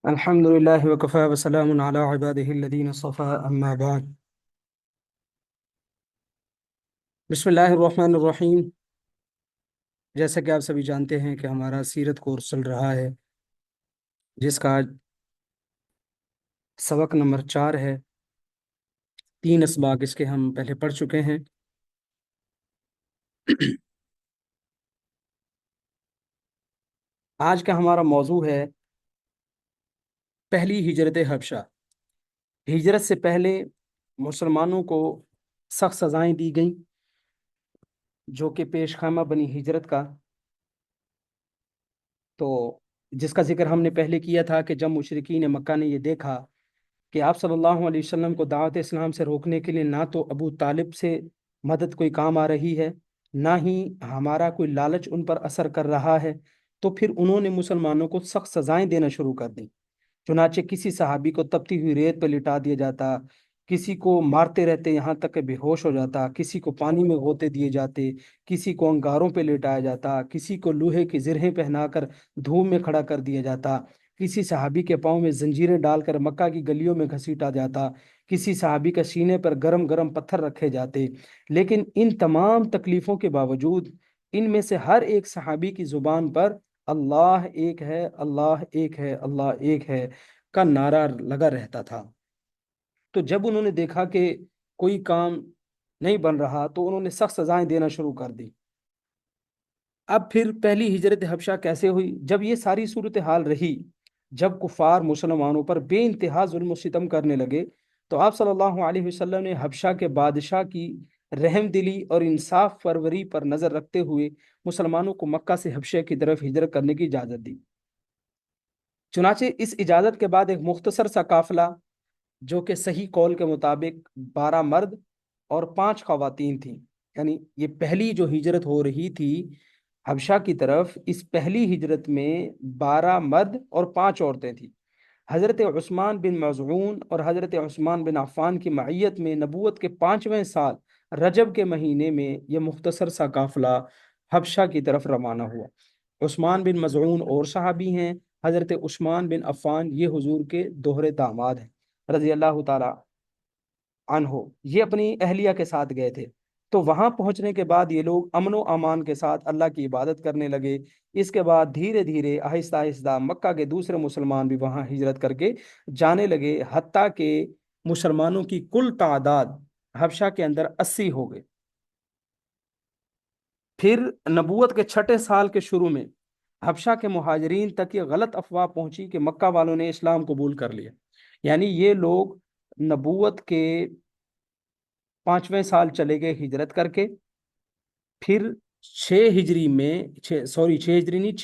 الحمد لله وكفى وسلام على عباده الذين اصطفى أما بعد. بسم اللہ الرحمن الرحیم. جیسا کہ آپ سبھی جانتے ہیں کہ ہمارا سیرت کورس چل رہا ہے، جس کا آج سبق نمبر 4 ہے. 3 اسباق اس کے ہم پہلے پڑھ چکے ہیں. آج کا ہمارا موضوع ہے پہلی ہجرت حبشہ. ہجرت سے پہلے مسلمانوں کو سخت سزائیں دی گئیں، جو کہ پیش خیمہ بنی ہجرت کا، تو جس کا ذکر ہم نے پہلے کیا تھا کہ جب مشرکین مکہ نے یہ دیکھا کہ آپ صلی اللہ علیہ وسلم کو دعوت اسلام سے روکنے کے لیے نہ تو ابو طالب سے مدد کوئی کام آ رہی ہے، نہ ہی ہمارا کوئی لالچ ان پر اثر کر رہا ہے، تو پھر انہوں نے مسلمانوں کو سخت سزائیں دینا شروع کر دیں. چنانچہ کسی صحابی کو تپتی ہوئی ریت پہ لٹا دیا جاتا، کسی کو مارتے رہتے یہاں تک کہ بے ہوش ہو جاتا، کسی کو پانی میں غوطے دیے جاتے، کسی کو انگاروں پہ لٹایا جاتا، کسی کو لوہے کی زرہیں پہنا کر دھوپ میں کھڑا کر دیا جاتا، کسی صحابی کے پاؤں میں زنجیریں ڈال کر مکہ کی گلیوں میں گھسیٹا جاتا، کسی صحابی کے سینے پر گرم گرم پتھر رکھے جاتے. لیکن ان تمام تکلیفوں کے باوجود ان میں سے ہر ایک صحابی کی زبان پر اللہ ایک ہے، اللہ ایک ہے، اللہ ایک ہے کا نعرہ لگا رہتا تھا. تو جب انہوں نے دیکھا کہ کوئی کام نہیں بن رہا تو انہوں نے سخت سزائیں دینا شروع کر دی. اب پھر پہلی ہجرت حبشہ کیسے ہوئی؟ جب یہ ساری صورتحال رہی، جب کفار مسلمانوں پر بے انتہا ظلم و ستم کرنے لگے، تو آپ صلی اللہ علیہ وسلم نے حبشہ کے بادشاہ کی رحم دلی اور انصاف پروری پر نظر رکھتے ہوئے مسلمانوں کو مکہ سے حبشہ کی طرف ہجرت کرنے کی اجازت دی. چنانچہ اس اجازت کے بعد ایک مختصر سا قافلہ، جو کہ صحیح قول کے مطابق 12 مرد اور 5 خواتین تھیں، یعنی یہ پہلی جو ہجرت ہو رہی تھی حبشہ کی طرف، اس پہلی ہجرت میں 12 مرد اور 5 عورتیں تھیں. حضرت عثمان بن مظعون اور حضرت عثمان بن عفان کی معیت میں نبوت کے 5ویں سال رجب کے مہینے میں یہ مختصر سا قافلہ حبشہ کی طرف روانہ ہوا. عثمان بن مظعون اور صحابی ہیں، حضرت عثمان بن عفان یہ حضور کے دوہرے داماد ہیں رضی اللہ تعالی عنہ. یہ اپنی اہلیہ کے ساتھ گئے تھے. تو وہاں پہنچنے کے بعد یہ لوگ امن و امان کے ساتھ اللہ کی عبادت کرنے لگے. اس کے بعد دھیرے دھیرے آہستہ آہستہ مکہ کے دوسرے مسلمان بھی وہاں ہجرت کر کے جانے لگے، حتیٰ کہ مسلمانوں کی کل تعداد حبشہ کے اندر 80 ہو گئے. پھر نبوت کے 6 سال کے شروع میں حبشہ کے مہاجرین تک یہ غلط افواہ پہنچی کہ مکہ والوں نے اسلام قبول کر لیا. یعنی یہ لوگ نبوت کے 5ویں سال چلے گئے ہجرت کر کے، پھر 6 ہجری میں 6 ہجری نہیں،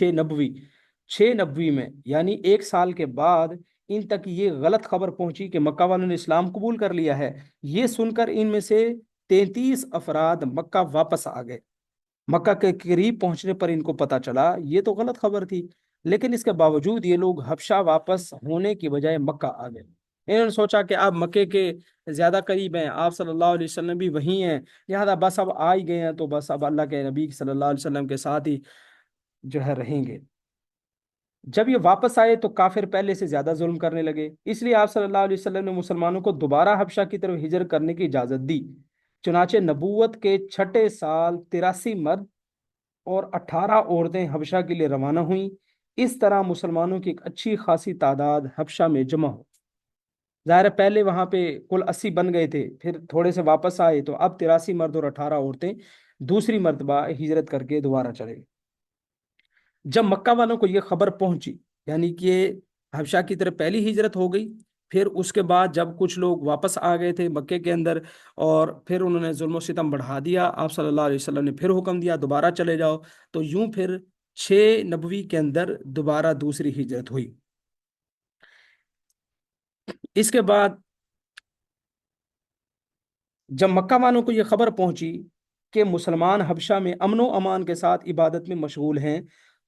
6 نبوی میں، یعنی 1 سال کے بعد ان تک یہ غلط خبر پہنچی کہ مکہ والوں نے اسلام قبول کر لیا ہے. یہ سن کر ان میں سے 33 افراد مکہ واپس آ گئے. مکہ کے قریب پہنچنے پر ان کو پتا چلا یہ تو غلط خبر تھی، لیکن اس کے باوجود یہ لوگ حبشہ واپس ہونے کی بجائے مکہ آ گئے. انہوں نے سوچا کہ آپ مکے کے زیادہ قریب ہیں، آپ صلی اللہ علیہ وسلم بھی وہیں ہیں، لہٰذا بس اب آ ہی گئے ہیں تو بس اب اللہ کے نبی صلی اللہ علیہ وسلم کے ساتھ ہی جو ہے رہیں گے. جب یہ واپس آئے تو کافر پہلے سے زیادہ ظلم کرنے لگے، اس لیے آپ صلی اللہ علیہ وسلم نے مسلمانوں کو دوبارہ حبشہ کی طرف ہجرت کرنے کی اجازت دی. چنانچہ نبوت کے 6 سال 83 مرد اور 18 عورتیں حبشہ کے لیے روانہ ہوئیں. اس طرح مسلمانوں کی ایک اچھی خاصی تعداد حبشہ میں جمع ہو. ظاہر ہے پہلے وہاں پہ کل 80 بن گئے تھے، پھر تھوڑے سے واپس آئے تو اب 83 مرد اور 18 عورتیں دوسری مرتبہ ہجرت کر کے دوبارہ چلے گئے. جب مکہ والوں کو یہ خبر پہنچی، یعنی کہ حبشہ کی طرف پہلی ہجرت ہو گئی، پھر اس کے بعد جب کچھ لوگ واپس آ گئے تھے مکے کے اندر اور پھر انہوں نے ظلم و ستم بڑھا دیا، آپ صلی اللہ علیہ وسلم نے پھر حکم دیا دوبارہ چلے جاؤ. تو یوں پھر 6 نبوی کے اندر دوبارہ دوسری ہجرت ہوئی. اس کے بعد جب مکہ والوں کو یہ خبر پہنچی کہ مسلمان حبشہ میں امن و امان کے ساتھ عبادت میں مشغول ہیں،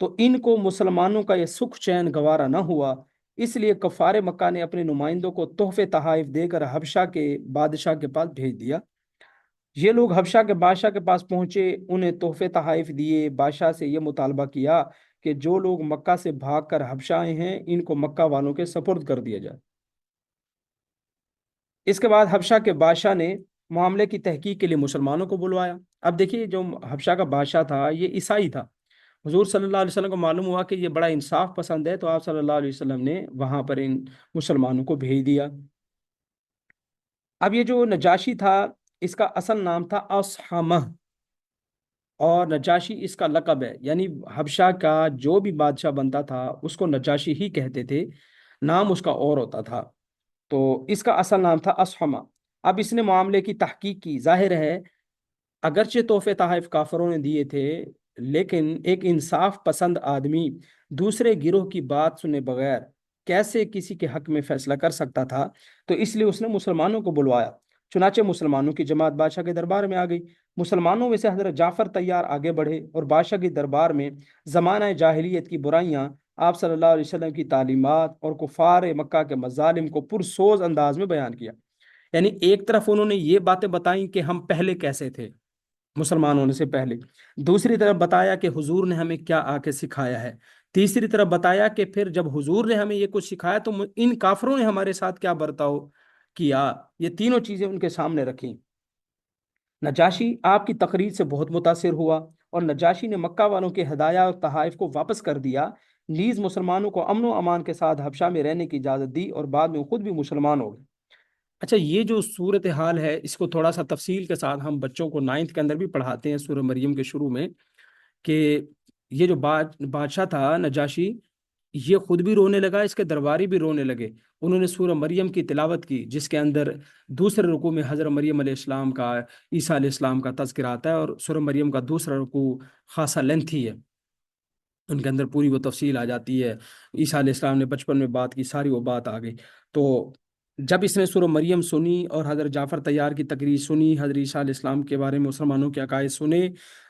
تو ان کو مسلمانوں کا یہ سکھ چین گوارا نہ ہوا. اس لیے کفار مکہ نے اپنے نمائندوں کو تحفے تحائف دے کر حبشہ کے بادشاہ کے پاس بھیج دیا. یہ لوگ حبشہ کے بادشاہ کے پاس پہنچے، انہیں تحفے تحائف دیے، بادشاہ سے یہ مطالبہ کیا کہ جو لوگ مکہ سے بھاگ کر حبشہ آئے ہیں ان کو مکہ والوں کے سپرد کر دیا جائے۔ اس کے بعد حبشہ کے بادشاہ نے معاملے کی تحقیق کے لیے مسلمانوں کو بلوایا۔ اب دیکھیے جو حبشہ کا بادشاہ تھا یہ عیسائی تھا۔ حضور صلی اللہ علیہ وسلم کو معلوم ہوا کہ یہ بڑا انصاف پسند ہے، تو آپ صلی اللہ علیہ وسلم نے وہاں پر ان مسلمانوں کو بھیج دیا۔ اب یہ جو نجاشی تھا اس کا اصل نام تھا اصحمہ، اور نجاشی اس کا لقب ہے، یعنی حبشہ کا جو بھی بادشاہ بنتا تھا اس کو نجاشی ہی کہتے تھے، نام اس کا اور ہوتا تھا۔ تو اس کا اصل نام تھا اصحمہ۔ اب اس نے معاملے کی تحقیق کی، ظاہر ہے اگرچہ تحفے تحائف کافروں نے دیے تھے، لیکن ایک انصاف پسند آدمی دوسرے گروہ کی بات سنے بغیر کیسے کسی کے حق میں فیصلہ کر سکتا تھا؟ تو اس لیے اس نے مسلمانوں کو بلوایا۔ چنانچہ مسلمانوں کی جماعت بادشاہ کے دربار میں آ گئی۔ مسلمانوں میں سے حضرت جعفر طیار آگے بڑھے اور بادشاہ کے دربار میں زمانہ جاہلیت کی برائیاں، آپ صلی اللہ علیہ وسلم کی تعلیمات اور کفار مکہ کے مظالم کو پرسوز انداز میں بیان کیا۔ یعنی ایک طرف انہوں نے یہ باتیں بتائیں کہ ہم پہلے کیسے تھے مسلمان ہونے سے پہلے، دوسری طرف بتایا کہ حضور نے ہمیں کیا آ کے سکھایا ہے، تیسری طرف بتایا کہ پھر جب حضور نے ہمیں یہ کچھ سکھایا تو ان کافروں نے ہمارے ساتھ کیا برتاؤ کیا۔ یہ تینوں چیزیں ان کے سامنے رکھیں۔ نجاشی آپ کی تقریر سے بہت متاثر ہوا اور نجاشی نے مکہ والوں کے ہدایہ اور تحائف کو واپس کر دیا، نیز مسلمانوں کو امن و امان کے ساتھ حبشہ میں رہنے کی اجازت دی اور بعد میں خود بھی مسلمان ہو گئے۔ اچھا، یہ جو صورتحال ہے اس کو تھوڑا سا تفصیل کے ساتھ ہم بچوں کو 9th کے اندر بھی پڑھاتے ہیں سورہ مریم کے شروع میں، کہ یہ جو بادشاہ تھا نجاشی، یہ خود بھی رونے لگا، اس کے درباری بھی رونے لگے۔ انہوں نے سورہ مریم کی تلاوت کی جس کے اندر دوسرے رکوع میں حضرت مریم علیہ السلام کا، عیسیٰ علیہ السلام کا تذکرہ آتا ہے، اور سورہ مریم کا دوسرا رکوع خاصا لینتھی ہے، ان کے اندر پوری وہ تفصیل آ جاتی ہے۔ عیسیٰ علیہ السلام نے بچپن میں بات کی، ساری وہ بات آ گئی۔ تو جب اس نے سورہ مریم سنی اور حضرت جعفر طیار کی تقریر سنی، حضرت عیسیٰ علیہ السلام کے بارے میں مسلمانوں کے عقائد سنے،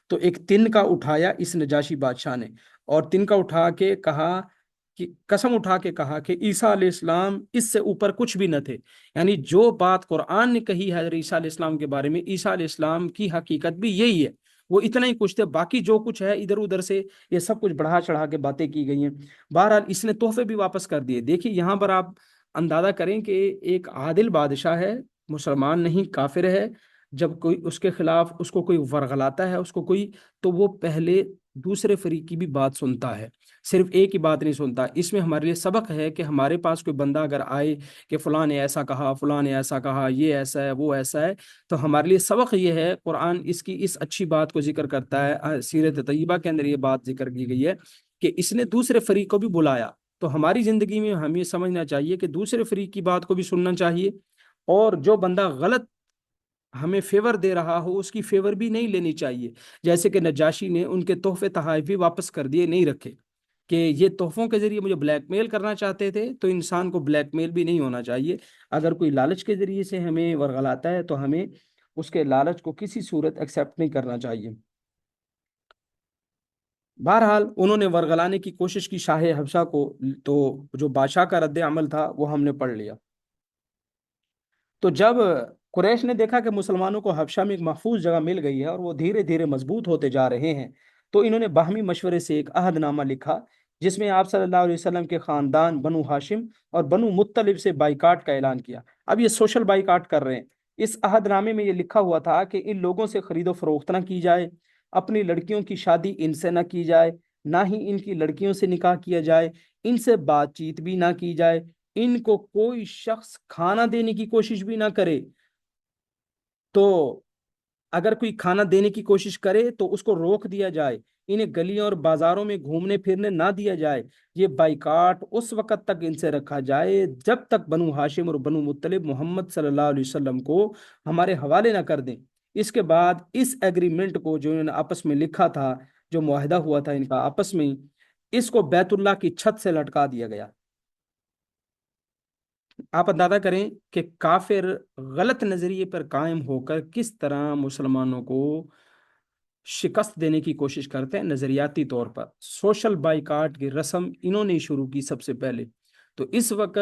تو ایک تن کا اٹھایا اس نجاشی بادشاہ نے، اور تن کا اٹھا کے کہا کہ قسم اٹھا کے کہا کہ عیسیٰ علیہ السلام اس سے اوپر کچھ بھی نہ تھے۔ یعنی جو بات قرآن نے کہی ہے حضرت عیسیٰ علیہ السلام کے بارے میں، عیسیٰ علیہ السلام کی حقیقت بھی یہی ہے، وہ اتنا ہی کچھ تھے، باقی جو کچھ ہے ادھر ادھر سے یہ سب کچھ بڑھا چڑھا کے باتیں کی گئی ہیں۔ بہرحال اس نے تحفے بھی واپس کر دیے۔ دیکھیے یہاں پر آپ اندازہ کریں کہ ایک عادل بادشاہ ہے، مسلمان نہیں کافر ہے، جب کوئی اس کے خلاف اس کو کوئی ورغلاتا ہے، اس کو کوئی، تو وہ پہلے دوسرے فریق کی بھی بات سنتا ہے، صرف ایک ہی بات نہیں سنتا۔ اس میں ہمارے لیے سبق ہے کہ ہمارے پاس کوئی بندہ اگر آئے کہ فلاں نے ایسا کہا، فلاں نے ایسا کہا، یہ ایسا ہے، وہ ایسا ہے، تو ہمارے لیے سبق یہ ہے، قرآن اس کی اس اچھی بات کو ذکر کرتا ہے، سیرت طیبہ کے اندر یہ بات ذکر کی گئی ہے کہ اس نے دوسرے فریق کو بھی بلایا۔ تو ہماری زندگی میں ہمیں سمجھنا چاہیے کہ دوسرے فریق کی بات کو بھی سننا چاہیے، اور جو بندہ غلط ہمیں فیور دے رہا ہو اس کی فیور بھی نہیں لینی چاہیے۔ جیسے کہ نجاشی نے ان کے تحفے تحائف بھی واپس کر دیے، نہیں رکھے، کہ یہ تحفوں کے ذریعے مجھے بلیک میل کرنا چاہتے تھے، تو انسان کو بلیک میل بھی نہیں ہونا چاہیے۔ اگر کوئی لالچ کے ذریعے سے ہمیں ورغلاتا ہے تو ہمیں اس کے لالچ کو کسی صورت ایکسیپٹ نہیں کرنا چاہیے۔ بہرحال انہوں نے ورغلانے کی کوشش کی شاہ حبشہ کو، تو جو بادشاہ کا رد عمل تھا وہ ہم نے پڑھ لیا۔ تو جب قریش نے دیکھا کہ مسلمانوں کو حبشہ میں ایک محفوظ جگہ مل گئی ہے اور وہ دھیرے دھیرے مضبوط ہوتے جا رہے ہیں، تو انہوں نے باہمی مشورے سے ایک عہد نامہ لکھا جس میں آپ صلی اللہ علیہ وسلم کے خاندان بنو ہاشم اور بنو مطلب سے بائیکاٹ کا اعلان کیا۔ اب یہ سوشل بائیکاٹ کر رہے ہیں۔ اس عہد نامے میں یہ لکھا ہوا تھا کہ ان لوگوں سے خرید و فروخت نہ کی جائے، اپنی لڑکیوں کی شادی ان سے نہ کی جائے، نہ ہی ان کی لڑکیوں سے نکاح کیا جائے، ان سے بات چیت بھی نہ کی جائے، ان کو کوئی شخص کھانا دینے کی کوشش بھی نہ کرے، تو اگر کوئی کھانا دینے کی کوشش کرے تو اس کو روک دیا جائے، انہیں گلیوں اور بازاروں میں گھومنے پھرنے نہ دیا جائے۔ یہ بائیکاٹ اس وقت تک ان سے رکھا جائے جب تک بنو ہاشم اور بنو مطلب محمد صلی اللہ علیہ وسلم کو ہمارے حوالے نہ کر دیں۔ اس کے بعد اس ایگریمنٹ کو جو انہوں نے آپس میں لکھا تھا، جو معاہدہ ہوا تھا ان کا آپس میں، اس کو بیت اللہ کی چھت سے لٹکا دیا گیا۔ آپ اندازہ کریں کہ کافر غلط نظریے پر قائم ہو کر کس طرح مسلمانوں کو شکست دینے کی کوشش کرتے ہیں نظریاتی طور پر۔ سوشل بائیکاٹ کی رسم انہوں نے شروع کی سب سے پہلے۔ تو اس وقت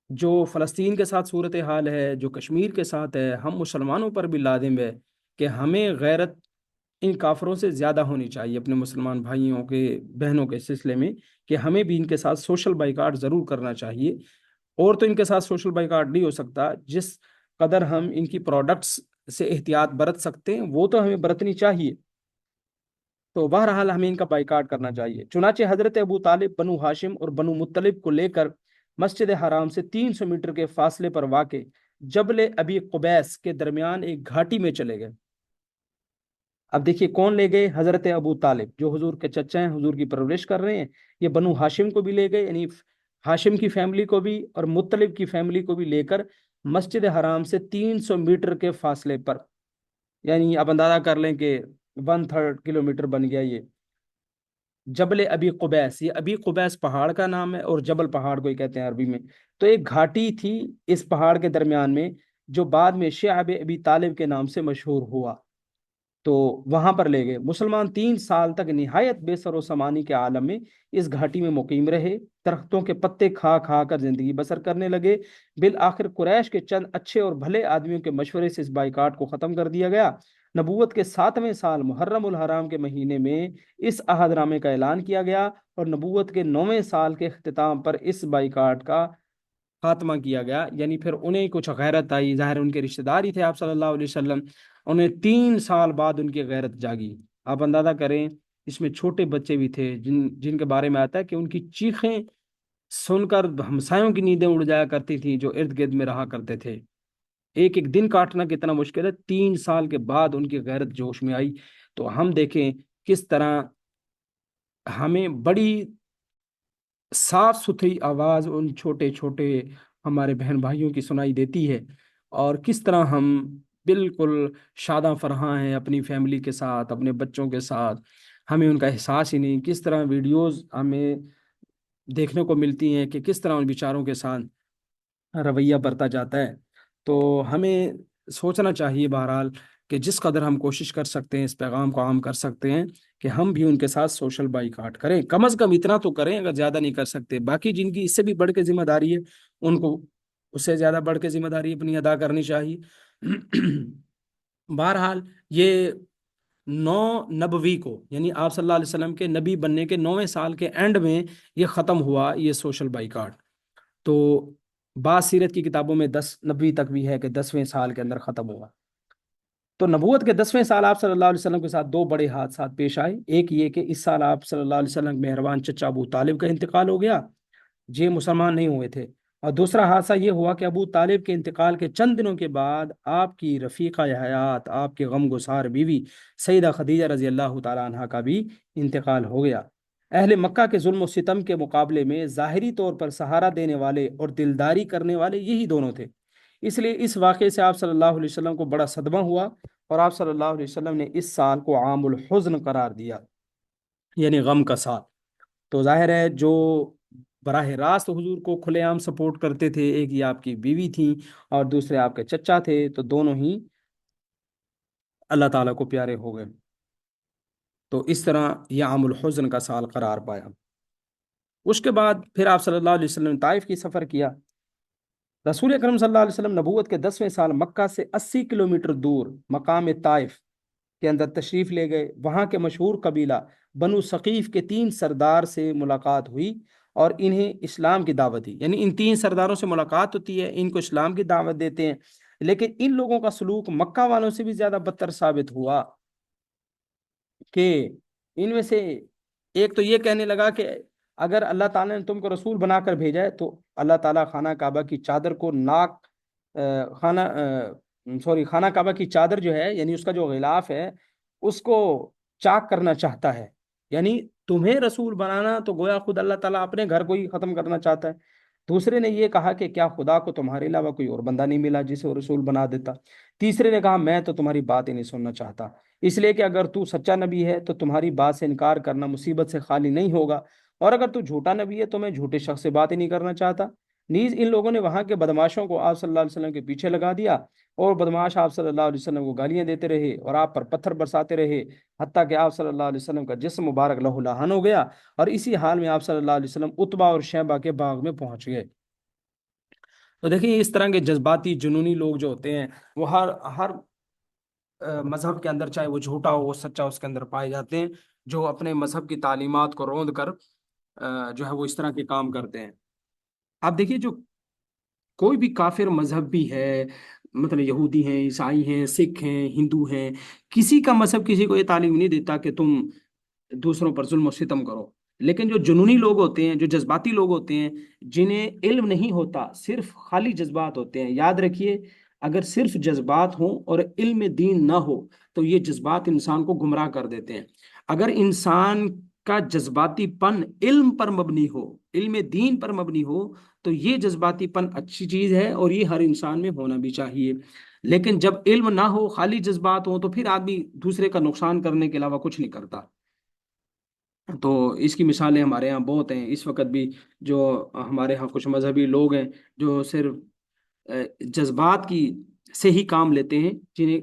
جو فلسطین کے ساتھ صورت حال ہے، جو کشمیر کے ساتھ ہے، ہم مسلمانوں پر بھی لازم ہے کہ ہمیں غیرت ان کافروں سے زیادہ ہونی چاہیے اپنے مسلمان بھائیوں کے، بہنوں کے سلسلے میں، کہ ہمیں بھی ان کے ساتھ سوشل بائیکاٹ ضرور کرنا چاہیے۔ اور تو ان کے ساتھ سوشل بائیکاٹ نہیں ہو سکتا، جس قدر ہم ان کی پروڈکٹس سے احتیاط برت سکتے ہیں وہ تو ہمیں برتنی چاہیے۔ تو بہرحال ہمیں ان کا بائیکاٹ کرنا چاہیے۔ چنانچہ حضرت ابو طالب بنو ہاشم اور بنو مطلب کو لے کر مسجد حرام سے 300 میٹر کے فاصلے پر واقع جبل ابی قبیس کے درمیان ایک گھاٹی میں چلے گئے۔ اب دیکھیے کون لے گئے؟ حضرت ابو طالب جو حضور کے چچا ہیں، حضور کی پرورش کر رہے ہیں، یہ بنو ہاشم کو بھی لے گئے، یعنی ہاشم کی فیملی کو بھی اور مطلب کی فیملی کو بھی لے کر مسجد حرام سے 300 میٹر کے فاصلے پر، یعنی آپ اندازہ کر لیں کہ 1/3 کلومیٹر بن گیا یہ جبل ابی قبیس۔ یہ ابی قبیس پہاڑ کا نام ہے اور جبل پہاڑ کو ہی کہتے ہیں عربی میں۔ تو ایک گھاٹی تھی اس پہاڑ کے درمیان میں جو بعد میں شعب ابی طالب کے نام سے مشہور ہوا، تو وہاں پر لے گئے۔ مسلمان 3 سال تک نہایت بے سر و سامانی کے عالم میں اس گھاٹی میں مقیم رہے، درختوں کے پتے کھا کھا کر زندگی بسر کرنے لگے۔ بالآخر قریش کے چند اچھے اور بھلے آدمیوں کے مشورے سے اس بائیکاٹ کو ختم کر دیا گیا۔ نبوت کے 7ویں سال محرم الحرام کے مہینے میں اس عہد نامے کا اعلان کیا گیا، اور نبوت کے 9ویں سال کے اختتام پر اس بائیکاٹ کا خاتمہ کیا گیا۔ یعنی پھر انہیں کچھ غیرت آئی، ظاہر ان کے رشتہ دار ہی تھے آپ صلی اللہ علیہ وسلم، انہیں 3 سال بعد ان کی غیرت جاگی۔ آپ اندازہ کریں اس میں چھوٹے بچے بھی تھے جن کے بارے میں آتا ہے کہ ان کی چیخیں سن کر ہمسایوں کی نیندیں اڑ جایا کرتی تھیں جو ارد گرد میں رہا کرتے تھے۔ ایک ایک دن کاٹنا کتنا مشکل ہے، 3 سال کے بعد ان کی غیرت جوش میں آئی۔ تو ہم دیکھیں کس طرح ہمیں بڑی صاف ستھری آواز ان چھوٹے چھوٹے ہمارے بہن بھائیوں کی سنائی دیتی ہے، اور کس طرح ہم بالکل شاداں فرحاں ہیں اپنی فیملی کے ساتھ، اپنے بچوں کے ساتھ، ہمیں ان کا احساس ہی نہیں۔ کس طرح ویڈیوز ہمیں دیکھنے کو ملتی ہیں کہ کس طرح ان بیچاروں کے ساتھ رویہ برتا جاتا ہے۔ تو ہمیں سوچنا چاہیے بہرحال کہ جس قدر ہم کوشش کر سکتے ہیں اس پیغام کو عام کر سکتے ہیں کہ ہم بھی ان کے ساتھ سوشل بائیکاٹ کریں، کم از کم اتنا تو کریں، اگر زیادہ نہیں کر سکتے۔ باقی جن کی اس سے بھی بڑھ کے ذمہ داری ہے ان کو اس سے زیادہ بڑھ کے ذمہ داری اپنی ادا کرنی چاہیے۔ بہرحال یہ 9 نبوی کو، یعنی آپ صلی اللہ علیہ وسلم کے نبی بننے کے 9ویں سال کے اینڈ میں یہ ختم ہوا، یہ سوشل بائیکاٹ۔ تو بعض سیرت کی کتابوں میں 10 نبوی تک بھی ہے کہ 10ویں سال کے اندر ختم ہوا۔ تو نبوت کے 10ویں سال آپ صلی اللہ علیہ وسلم کے ساتھ 2 بڑے حادثات پیش آئے۔ ایک یہ کہ اس سال آپ صلی اللہ علیہ وسلم کے مہربان چچا ابو طالب کا انتقال ہو گیا، یہ مسلمان نہیں ہوئے تھے۔ اور دوسرا حادثہ یہ ہوا کہ ابو طالب کے انتقال کے چند دنوں کے بعد آپ کی رفیقہ حیات، آپ کے غم گسار بیوی سیدہ خدیجہ رضی اللہ تعالیٰ عنہ کا بھی انتقال ہو گیا۔ اہل مکہ کے ظلم و ستم کے مقابلے میں ظاہری طور پر سہارا دینے والے اور دلداری کرنے والے یہی دونوں تھے۔ اس لیے اس واقعے سے آپ صلی اللہ علیہ وسلم کو بڑا صدمہ ہوا، اور آپ صلی اللہ علیہ وسلم نے اس سال کو عام الحزن قرار دیا، یعنی غم کا سال۔ تو ظاہر ہے جو براہ راست حضور کو کھلے عام سپورٹ کرتے تھے، ایک یہ آپ کی بیوی تھی اور دوسرے آپ کے چچا تھے، تو دونوں ہی اللہ تعالیٰ کو پیارے ہو گئے۔ تو اس طرح یہ عام الحزن کا سال قرار پایا۔ اس کے بعد پھر آپ صلی اللہ علیہ وسلم نے طائف کی سفر کیا۔ رسول اکرم صلی اللہ علیہ وسلم نبوت کے 10ویں سال مکہ سے 80 کلومیٹر دور مقام طائف کے اندر تشریف لے گئے۔ وہاں کے مشہور قبیلہ بنو ثقیف کے 3 سردار سے ملاقات ہوئی اور انہیں اسلام کی دعوت دی، یعنی ان 3 سرداروں سے ملاقات ہوتی ہے، ان کو اسلام کی دعوت دیتے ہیں۔ لیکن ان لوگوں کا سلوک مکہ والوں سے بھی زیادہ بدتر ثابت ہوا کہ ان میں سے ایک تو یہ کہنے لگا کہ اگر اللہ تعالیٰ نے تم کو رسول بنا کر بھیجا ہے تو اللہ تعالیٰ خانہ کعبہ کی چادر کو خانہ کعبہ کی چادر جو ہے، یعنی اس کا جو غلاف ہے، اس کو چاک کرنا چاہتا ہے۔ یعنی تمہیں رسول بنانا تو گویا خود اللہ تعالیٰ اپنے گھر کو ہی ختم کرنا چاہتا ہے۔ دوسرے نے یہ کہا کہ کیا خدا کو تمہارے علاوہ کوئی اور بندہ نہیں ملا جسے وہ رسول بنا دیتا؟ تیسرے نے کہا میں تو تمہاری بات ہی نہیں سننا چاہتا، اس لیے کہ اگر تو سچا نبی ہے تو تمہاری بات سے انکار کرنا مصیبت سے خالی نہیں ہوگا، اور اگر تو جھوٹا نبی ہے تو میں جھوٹے شخص سے بات ہی نہیں کرنا چاہتا۔ نیز ان لوگوں نے وہاں کے بدماشوں کو آپ صلی اللہ علیہ وسلم کے پیچھے لگا دیا، اور بدماش آپ صلی اللہ علیہ وسلم کو گالیاں دیتے رہے اور آپ پر پتھر برساتے رہے، حتیٰ کہ آپ صلی اللہ علیہ وسلم کا جسم مبارک لہو لہان ہو گیا، اور اسی حال میں آپ صلی اللہ علیہ وسلم اتبا اور شیبہ کے باغ میں پہنچ گئے۔ تو دیکھیے اس طرح کے جذباتی جنونی لوگ جو ہوتے ہیں وہ ہر مذہب کے اندر، چاہے وہ جھوٹا ہو وہ سچا، اس کے اندر پائے جاتے ہیں، جو اپنے مذہب کی تعلیمات کو روند کر جو ہے وہ اس طرح کے کام کرتے ہیں۔ آپ دیکھیے جو کوئی بھی کافر مذہب بھی ہے، مطلب یہودی ہیں، عیسائی ہیں، سکھ ہیں، ہندو ہیں، کسی کا مذہب کسی کو یہ تعلیم نہیں دیتا کہ تم دوسروں پر ظلم و ستم کرو۔ لیکن جو جنونی لوگ ہوتے ہیں، جو جذباتی لوگ ہوتے ہیں، جنہیں علم نہیں ہوتا، صرف خالی جذبات ہوتے ہیں، یاد رکھیے اگر صرف جذبات ہوں اور علم دین نہ ہو تو یہ جذبات انسان کو گمراہ کر دیتے ہیں۔ اگر انسان کا جذباتی پن علم پر مبنی ہو، علم دین پر مبنی ہو، تو یہ جذباتی پن اچھی چیز ہے اور یہ ہر انسان میں ہونا بھی چاہیے۔ لیکن جب علم نہ ہو، خالی جذبات ہوں، تو پھر آدمی دوسرے کا نقصان کرنے کے علاوہ کچھ نہیں کرتا۔ تو اس کی مثالیں ہمارے یہاں بہت ہیں اس وقت بھی، جو ہمارے یہاں کچھ مذہبی لوگ ہیں جو صرف جذبات کی سے ہی کام لیتے ہیں،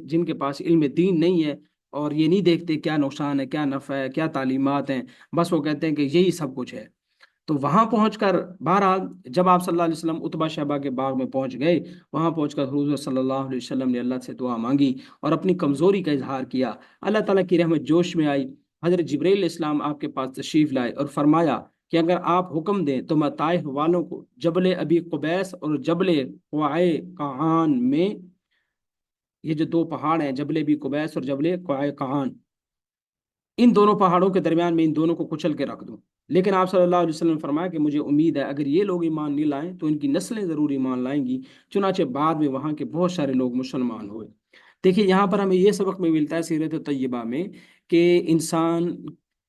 جن کے پاس علم دین نہیں ہے، اور یہ نہیں دیکھتے کیا نقصان ہے، کیا نفع ہے، کیا تعلیمات ہیں، بس وہ کہتے ہیں کہ یہی سب کچھ ہے۔ تو وہاں پہنچ کر بہرحال جب آپ صلی اللہ علیہ وسلم اتبا شہبہ کے باغ میں پہنچ گئے، وہاں پہنچ کر حضور صلی اللہ علیہ وسلم نے اللہ سے دعا مانگی اور اپنی کمزوری کا اظہار کیا۔ اللہ تعالیٰ کی رحمت جوش میں آئی، حضرت جبرائیل علیہ السلام آپ کے پاس تشریف لائے اور فرمایا کہ اگر آپ حکم دیں تو میں طائف والوں کو جبل ابی قبیس اور جبل قعائے قعان میں، یہ جو دو پہاڑ ہیں جبل ابی قبیس اور جبل قعائے قعان، ان دونوں پہاڑوں کے درمیان میں ان دونوں کو کچل کے رکھ دوں۔ لیکن آپ صلی اللہ علیہ وسلم نے فرمایا کہ مجھے امید ہے اگر یہ لوگ ایمان نہیں لائیں تو ان کی نسلیں ضرور ایمان لائیں گی۔ چنانچہ بعد میں وہاں کے بہت سارے لوگ مسلمان ہوئے۔ دیکھیے یہاں پر ہمیں یہ سبق میں ملتا ہے سیرت طیبہ میں کہ انسان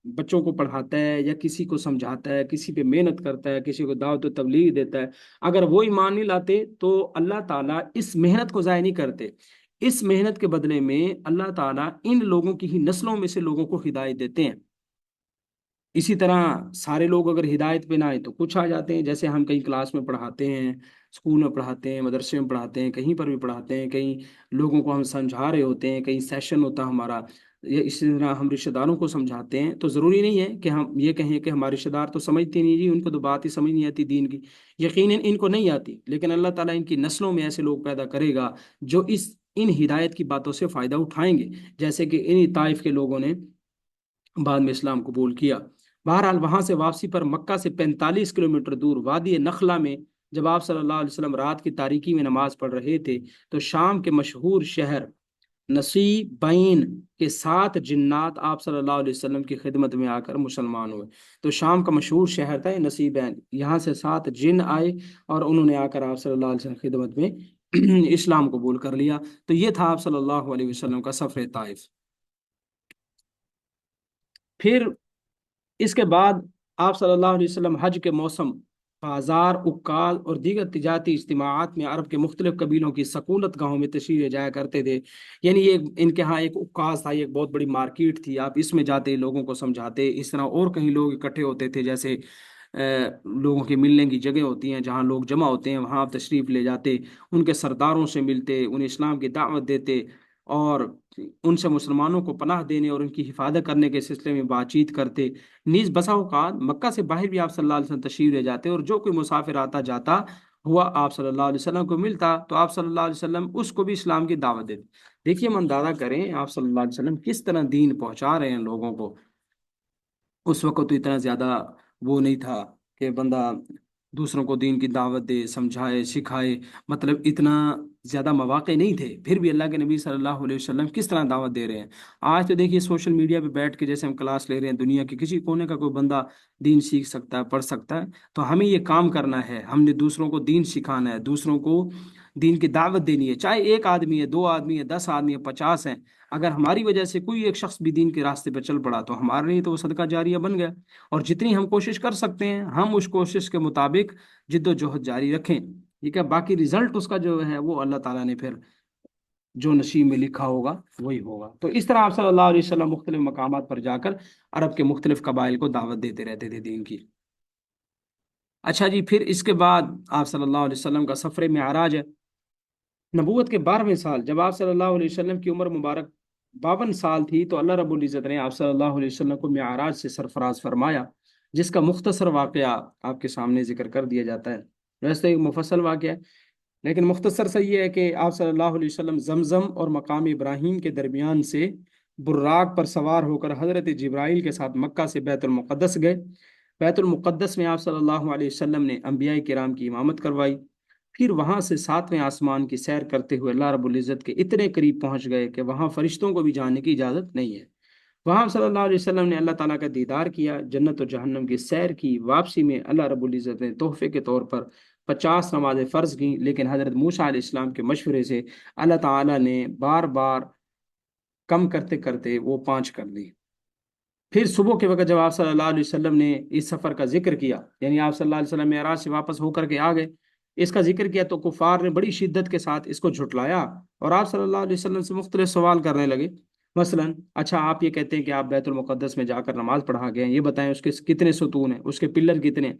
بچوں کو پڑھاتا ہے یا کسی کو سمجھاتا ہے، کسی پہ محنت کرتا ہے، کسی کو دعوت و تبلیغ دیتا ہے، اگر وہ ایمان نہیں لاتے تو اللہ تعالیٰ اس محنت کو ضائع نہیں کرتے۔ اس محنت کے بدلے میں اللہ تعالیٰ ان لوگوں کی ہی نسلوں میں سے لوگوں کو ہدایت دیتے ہیں۔ اسی طرح سارے لوگ اگر ہدایت پہ نہ آئے تو کچھ آ جاتے ہیں، جیسے ہم کہیں کلاس میں پڑھاتے ہیں، اسکول میں پڑھاتے ہیں، مدرسے میں پڑھاتے ہیں، کہیں پر بھی پڑھاتے ہیں، کہیں لوگوں کو ہم سمجھا رہے ہوتے ہیں، کہیں سیشن ہوتا ہے ہمارا، یا اسی طرح ہم رشتہ داروں کو سمجھاتے ہیں، تو ضروری نہیں ہے کہ ہم یہ کہیں کہ ہمارے رشتہ دار تو سمجھتے نہیں جی، ان کو تو بات ہی سمجھ نہیں آتی دین کی۔ یقیناً ان کو نہیں آتی، لیکن اللہ تعالیٰ ان کی نسلوں میں ایسے لوگ پیدا کرے گا جو ان ہدایت کی باتوں سے فائدہ اٹھائیں گے، جیسے کہ انہی طائف کے لوگوں نے بعد میں اسلام قبول کیا۔ بہرحال وہاں سے واپسی پر مکہ سے 45 کلومیٹر دور وادی نخلا میں جب آپ صلی اللہ علیہ وسلم رات کی تاریکی میں نماز پڑھ رہے تھے تو شام کے مشہور شہر نصیبین کے 7 جنات آپ صلی اللہ علیہ وسلم کی خدمت میں آ کر مسلمان ہوئے۔ تو شام کا مشہور شہر تھا یہ نصیبین، یہاں سے 7 جن آئے اور انہوں نے آ کر آپ صلی اللہ علیہ وسلم کی خدمت میں اسلام قبول کر لیا۔ تو یہ تھا آپ صلی اللہ علیہ وسلم کا سفر طائف۔ پھر اس کے بعد آپ صلی اللہ علیہ وسلم حج کے موسم بازار، عکاظ اور دیگر تجارتی اجتماعات میں عرب کے مختلف قبیلوں کی سکونت گاہوں میں تشریف لے جایا کرتے تھے۔ یعنی یہ ان کے ہاں ایک عکاظ تھا، یہ ایک بہت بڑی مارکیٹ تھی، آپ اس میں جاتے لوگوں کو سمجھاتے، اس طرح اور کہیں لوگ اکٹھے ہوتے تھے، جیسے لوگوں کے ملنے کی جگہ ہوتی ہیں جہاں لوگ جمع ہوتے ہیں، وہاں آپ تشریف لے جاتے، ان کے سرداروں سے ملتے، انہیں اسلام کی دعوت دیتے اور ان سے مسلمانوں کو پناہ دینے اور ان کی حفاظت کرنے کے سلسلے میں بات چیت کرتے۔ نیز بسا اوقات مکہ سے باہر بھی آپ صلی اللہ علیہ وسلم تشریف لے جاتے اور جو کوئی مسافر آتا جاتا ہوا آپ صلی اللہ علیہ وسلم کو ملتا تو آپ صلی اللہ علیہ وسلم اس کو بھی اسلام کی دعوت دیتے۔ دیکھیے ہم اندازہ کریں آپ صلی اللہ علیہ وسلم کس طرح دین پہنچا رہے ہیں لوگوں کو۔ اس وقت تو اتنا زیادہ وہ نہیں تھا کہ بندہ دوسروں کو دین کی دعوت دے، سمجھائے، سکھائے، مطلب اتنا زیادہ مواقع نہیں تھے، پھر بھی اللہ کے نبی صلی اللہ علیہ وسلم کس طرح دعوت دے رہے ہیں۔ آج تو دیکھیے سوشل میڈیا پہ بیٹھ کے جیسے ہم کلاس لے رہے ہیں، دنیا کے کسی کونے کا کوئی بندہ دین سیکھ سکتا ہے، پڑھ سکتا ہے۔ تو ہمیں یہ کام کرنا ہے، ہم نے دوسروں کو دین سکھانا ہے، دوسروں کو دین کی دعوت دینی ہے، چاہے ایک آدمی ہے، 2 آدمی ہے، 10 آدمی ہے، 50 ہیں۔ اگر ہماری وجہ سے کوئی ایک شخص بھی دین کے راستے پہ چل پڑا تو ہمارے لیے تو وہ صدقہ جاریہ بن گیا۔ اور جتنی ہم کوشش کر سکتے ہیں ہم اس کوشش کے مطابق جد و جہد جاری رکھیں، ٹھیک ہے، باقی رزلٹ اس کا جو ہے وہ اللہ تعالیٰ نے پھر جو نصیب میں لکھا ہوگا وہی ہوگا۔ تو اس طرح آپ صلی اللہ علیہ وسلم مختلف مقامات پر جا کر عرب کے مختلف قبائل کو دعوت دیتے رہتے تھے دین کی۔ اچھا جی، پھر اس کے بعد آپ صلی اللہ علیہ وسلم کا سفر معراج ہے۔ نبوت کے 12ویں سال جب آپ صلی اللہ علیہ وسلم کی عمر مبارک 52 سال تھی تو اللہ رب العزت نے آپ صلی اللہ علیہ وسلم کو معراج سے سرفراز فرمایا، جس کا مختصر واقعہ آپ کے سامنے ذکر کر دیا جاتا ہے۔ ویسے ایک مفصل واقعہ ہے، لیکن مختصر سا یہ ہے کہ آپ صلی اللہ علیہ وسلم زمزم اور مقام ابراہیم کے درمیان سے براق پر سوار ہو کر حضرت جبرائیل کے ساتھ مکہ سے بیت المقدس گئے۔ بیت المقدس میں آپ صلی اللہ علیہ وسلم نے انبیاء کرام کی امامت کروائی، پھر وہاں سے ساتویں آسمان کی سیر کرتے ہوئے اللہ رب العزت کے اتنے قریب پہنچ گئے کہ وہاں فرشتوں کو بھی جانے کی اجازت نہیں ہے۔ وہاں صلی اللہ علیہ وسلم نے اللہ تعالیٰ کا دیدار کیا، جنت و جہنم کی سیر کی۔ واپسی میں اللہ رب العزت نے تحفے کے طور پر 50 نمازیں فرض کیں، لیکن حضرت موسیٰ علیہ السلام کے مشورے سے اللہ تعالیٰ نے بار بار کم کرتے کرتے وہ 5 کر دی۔ پھر صبح کے وقت جب آپ صلی اللہ علیہ وسلم نے اس سفر کا ذکر کیا، یعنی آپ صلی اللہ علیہ وسلم معراج سے واپس ہو کر کے آ گئے، اس کا ذکر کیا تو کفار نے بڑی شدت کے ساتھ اس کو جھٹلایا اور آپ صلی اللہ علیہ وسلم سے مختلف سوال کرنے لگے۔ مثلا، اچھا آپ یہ کہتے ہیں کہ آپ بیت المقدس میں جا کر نماز پڑھا گئے ہیں، یہ بتائیں اس کے کتنے ستون ہیں، اس کے پلر کتنے ہیں؟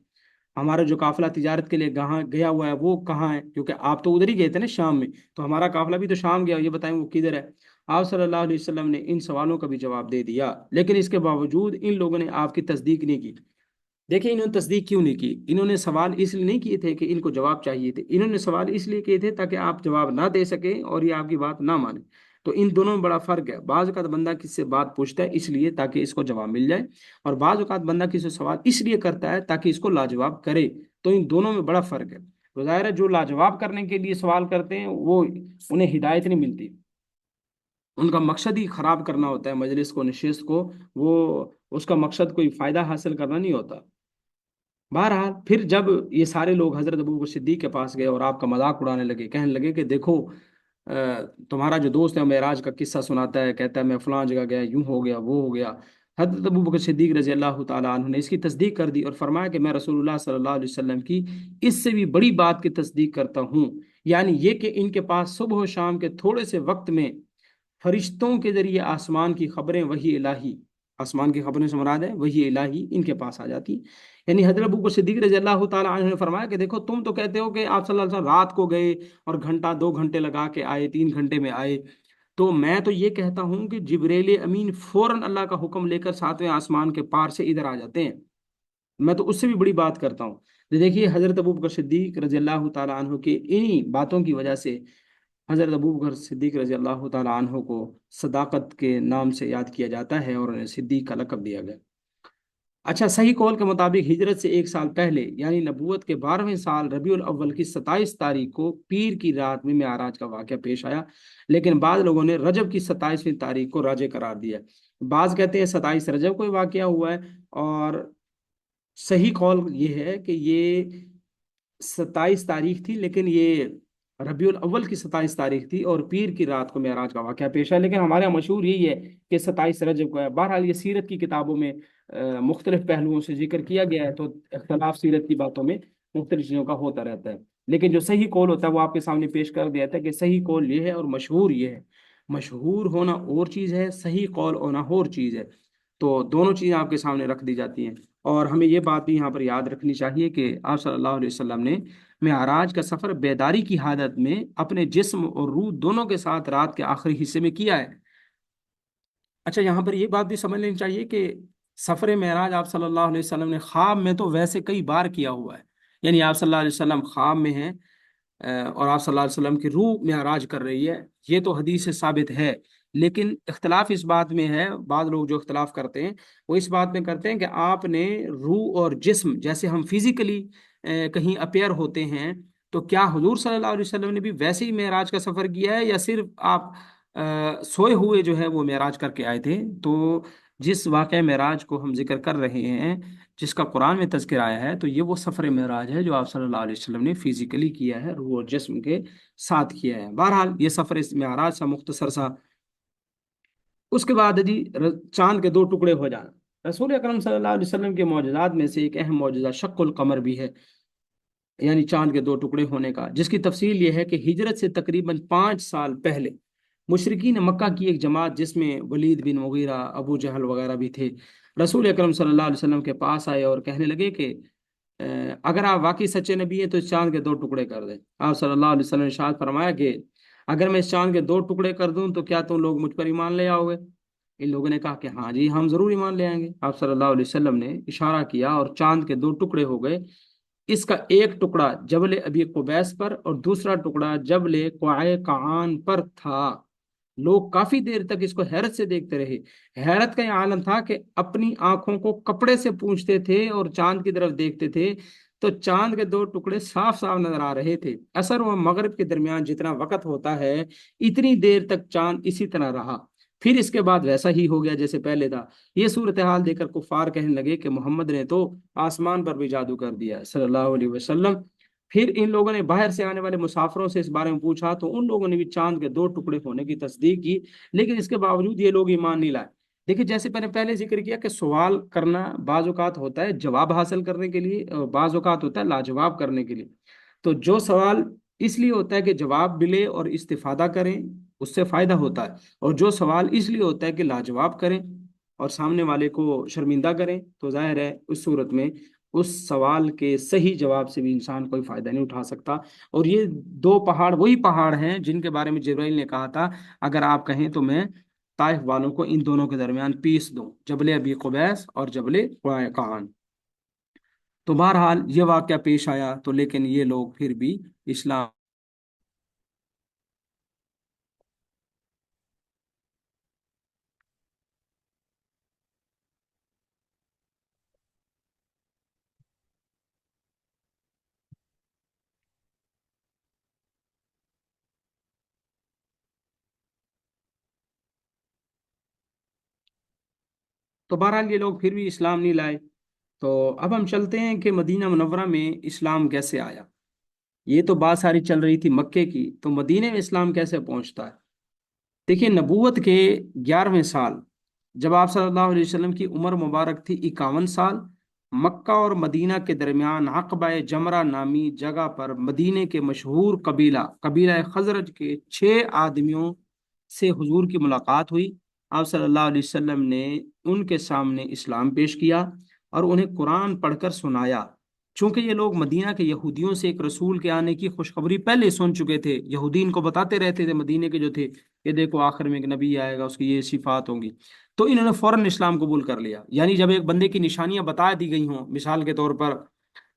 ہمارا جو قافلہ تجارت کے لیے کہاں گیا ہوا ہے وہ کہاں ہے؟ کیونکہ آپ تو ادھر ہی گئے تھے نا شام میں، تو ہمارا قافلہ بھی تو شام گیا، یہ بتائیں وہ کدھر ہے؟ آپ صلی اللہ علیہ وسلم نے ان سوالوں کا بھی جواب دے دیا، لیکن اس کے باوجود ان لوگوں نے آپ کی تصدیق نہیں کی۔ دیکھیں انہوں نے تصدیق کیوں نہیں کی؟ انہوں نے سوال اس لیے نہیں کیے تھے کہ ان کو جواب چاہیے تھے، انہوں نے سوال اس لیے کیے تھے تاکہ آپ جواب نہ دے سکیں اور یہ آپ کی بات نہ مانیں۔ تو ان دونوں میں بڑا فرق ہے۔ بعض اوقات بندہ کسی سے بات پوچھتا ہے اس لیے تاکہ اس کو جواب مل جائے، اور بعض اوقات بندہ کسی سے سوال اس لیے کرتا ہے تاکہ اس کو لاجواب کرے۔ تو ان دونوں میں بڑا فرق ہے۔ تو ظاہر ہے جو لاجواب کرنے کے لیے سوال کرتے ہیں وہ انہیں ہدایت نہیں ملتی، ان کا مقصد ہی خراب کرنا ہوتا ہے مجلس کو، نشست کو، وہ اس کا مقصد کوئی فائدہ حاصل کرنا نہیں ہوتا۔ بہرحال پھر جب یہ سارے لوگ حضرت ابو بکر صدیق کے پاس گئے اور آپ کا مذاق اڑانے لگے، کہنے لگے کہ دیکھو تمہارا جو دوست ہے معراج کا قصہ سناتا ہے، کہتا ہے میں فلاں جگہ گیا، یوں ہو گیا وہ ہو گیا۔ حضرت ابو بکر صدیق رضی اللہ تعالیٰ عنہ نے اس کی تصدیق کر دی اور فرمایا کہ میں رسول اللہ صلی اللہ علیہ وسلم کی اس سے بھی بڑی بات کی تصدیق کرتا ہوں، یعنی یہ کہ ان کے پاس صبح و شام کے تھوڑے سے وقت میں فرشتوں کے ذریعے آسمان کی خبریں، وحی الہی، آسمان کی خبریں سے مراد ہے وحی الہی، ان کے پاس آ جاتی۔ یعنی حضرت ابو بکر صدیق رضی اللہ تعالیٰ عنہ نے فرمایا کہ دیکھو تم تو کہتے ہو کہ آپ صلی اللہ علیہ وسلم رات کو گئے اور گھنٹہ 2 گھنٹے لگا کے آئے، 3 گھنٹے میں آئے، تو میں تو یہ کہتا ہوں کہ جبریل امین فوراً اللہ کا حکم لے کر ساتویں آسمان کے پار سے ادھر آ جاتے ہیں، میں تو اس سے بھی بڑی بات کرتا ہوں۔ تو دیکھیے حضرت ابو بکر صدیق رضی اللہ تعالیٰ عنہ کے انہی باتوں کی وجہ سے حضرت ابو بکر صدیق رضی اللہ تعالیٰ عنہ کو صداقت کے نام سے یاد کیا جاتا ہے اور انہیں صدیق کا لقب دیا گیا۔ اچھا، صحیح قول کے مطابق ہجرت سے 1 سال پہلے یعنی نبوت کے 12ویں سال ربیع الاول کی 27 تاریخ کو پیر کی رات میں معراج کا واقعہ پیش آیا، لیکن بعض لوگوں نے رجب کی 27ویں تاریخ کو راجع قرار دیا۔ بعض کہتے ہیں 27 رجب کو یہ واقعہ ہوا ہے، اور صحیح قول یہ ہے کہ یہ 27 تاریخ تھی، لیکن یہ ربیع الاول کی 27 تاریخ تھی اور پیر کی رات کو معراج کا واقعہ پیش ہے، لیکن ہمارے یہاں مشہور یہی ہے کہ 27 رجب کو ہے۔ بہرحال یہ سیرت کی کتابوں میں مختلف پہلوؤں سے ذکر کیا گیا ہے، تو اختلاف سیرت کی باتوں میں مختلف چیزوں کا ہوتا رہتا ہے، لیکن جو صحیح قول ہوتا ہے وہ آپ کے سامنے پیش کر دیا تھا کہ صحیح قول یہ ہے اور مشہور یہ ہے۔ مشہور ہونا اور چیز ہے، صحیح قول ہونا اور چیز ہے، تو دونوں چیزیں آپ کے سامنے رکھ دی جاتی ہیں۔ اور ہمیں یہ بات بھی یہاں پر یاد رکھنی چاہیے کہ آپ صلی اللہ علیہ وسلم نے معراج کا سفر بیداری کی حالت میں اپنے جسم اور روح دونوں کے ساتھ رات کے آخری حصے میں کیا ہے۔ اچھا، یہاں پر یہ بات بھی سمجھ لینی چاہیے کہ سفر معراج آپ صلی اللہ علیہ وسلم نے خواب میں تو ویسے کئی بار کیا ہوا ہے، یعنی آپ صلی اللہ علیہ وسلم خواب میں ہیں اور آپ صلی اللہ علیہ وسلم کی روح معراج کر رہی ہے، یہ تو حدیث سے ثابت ہے، لیکن اختلاف اس بات میں ہے، بعض لوگ جو اختلاف کرتے ہیں وہ اس بات میں کرتے ہیں کہ آپ نے روح اور جسم، جیسے ہم فزیکلی کہیں اپیئر ہوتے ہیں، تو کیا حضور صلی اللہ علیہ وسلم نے بھی ویسے ہی معراج کا سفر کیا ہے یا صرف آپ سوئے ہوئے جو ہے وہ معراج کر کے آئے تھے؟ تو جس واقعہ معراج کو ہم ذکر کر رہے ہیں، جس کا قرآن میں تذکر آیا ہے، تو یہ وہ سفر معراج ہے جو آپ صلی اللہ علیہ وسلم نے فزیکلی کیا ہے، روح اور جسم کے ساتھ کیا ہے۔ بہرحال یہ سفر اس معراج سا مختصر سا۔ اس کے بعد جی چاند کے 2 ٹکڑے ہو جانا، رسول اکرم صلی اللہ علیہ وسلم کے معجزات میں سے ایک اہم معجزہ شق القمر بھی ہے، یعنی چاند کے 2 ٹکڑے ہونے کا، جس کی تفصیل یہ ہے کہ ہجرت سے تقریباً 5 سال پہلے مشرکین مکہ کی ایک جماعت جس میں ولید بن مغیرہ، ابو جہل وغیرہ بھی تھے، رسول اکرم صلی اللہ علیہ وسلم کے پاس آئے اور کہنے لگے کہ اگر آپ واقعی سچے نبی ہیں تو اس چاند کے 2 ٹکڑے کر دیں۔ آپ صلی اللہ علیہ وسلم نے ارشاد فرمایا کہ اگر میں اس چاند کے 2 ٹکڑے کر دوں تو کیا تم لوگ مجھ پر ایمان لے آؤ گے؟ ان لوگوں نے کہا کہ ہاں جی ہم ضرور ایمان لے آئیں گے۔ آپ صلی اللہ علیہ وسلم نے اشارہ کیا اور چاند کے 2 ٹکڑے ہو گئے، اس کا ایک ٹکڑا جبل ابی قبیس پر اور دوسرا ٹکڑا جبل قعے قعان پر تھا۔ لوگ کافی دیر تک اس کو حیرت سے دیکھتے رہے۔ حیرت کا یہ عالم تھا کہ اپنی آنکھوں کو کپڑے سے پونچھتے تھے اور چاند کی طرف دیکھتے تھے تو چاند کے دو ٹکڑے صاف صاف نظر آ رہے تھے۔ عصر و مغرب کے درمیان جتنا وقت ہوتا ہے اتنی دیر تک چاند اسی طرح رہا، پھر اس کے بعد ویسا ہی ہو گیا جیسے پہلے تھا۔ یہ صورتحال دیکھ کر کفار کہنے لگے کہ محمد نے تو آسمان پر بھی جادو کر دیا صلی اللہ علیہ وسلم۔ پھر ان لوگوں نے باہر سے آنے والے مسافروں سے اس بارے میں پوچھا تو ان لوگوں نے بھی چاند کے دو ٹکڑے ہونے کی تصدیق کی، لیکن اس کے باوجود یہ لوگ ایمان نہیں لائے۔ دیکھیے جیسے میں نے پہلے ذکر کیا کہ سوال کرنا بعض اوقات ہوتا ہے جواب حاصل کرنے کے لیے، اور بعض اوقات ہوتا ہے لاجواب کرنے کے لیے۔ تو جو سوال اس لیے ہوتا ہے کہ جواب ملے اور استفادہ کریں، اس سے فائدہ ہوتا ہے، اور جو سوال اس لیے ہوتا ہے کہ لاجواب کریں اور سامنے والے کو شرمندہ کریں، تو ظاہر ہے اس صورت میں اس سوال کے صحیح جواب سے بھی انسان کوئی فائدہ نہیں اٹھا سکتا۔ اور یہ دو پہاڑ وہی پہاڑ ہیں جن کے بارے میں جبرائیل نے کہا تھا اگر آپ کہیں تو میں طائف والوں کو ان دونوں کے درمیان پیس دوں، جبل ابی قبیس اور جبل قعان۔ تو بہرحال یہ واقعہ پیش آیا، تو لیکن یہ لوگ پھر بھی اسلام تو بہرحال یہ لوگ پھر بھی اسلام نہیں لائے۔ تو اب ہم چلتے ہیں کہ مدینہ منورہ میں اسلام کیسے آیا۔ یہ تو بات ساری چل رہی تھی مکے کی، تو مدینہ میں اسلام کیسے پہنچتا ہے؟ دیکھیے نبوت کے 11ویں سال جب آپ صلی اللہ علیہ وسلم کی عمر مبارک تھی 51 سال، مکہ اور مدینہ کے درمیان عقبہ جمرہ نامی جگہ پر مدینہ کے مشہور قبیلہ خزرج کے 6 آدمیوں سے حضور کی ملاقات ہوئی۔ آپ صلی اللہ علیہ وسلم نے ان کے سامنے اسلام پیش کیا اور انہیں قرآن پڑھ کر سنایا۔ چونکہ یہ لوگ مدینہ کے یہودیوں سے ایک رسول کے آنے کی خوشخبری پہلے سن چکے تھے، یہودی ان کو بتاتے رہتے تھے مدینہ کے جو تھے کہ دیکھو آخر میں ایک نبی آئے گا، اس کی یہ صفات ہوں گی، تو انہوں نے فوراً اسلام قبول کر لیا۔ یعنی جب ایک بندے کی نشانیاں بتا دی گئی ہوں، مثال کے طور پر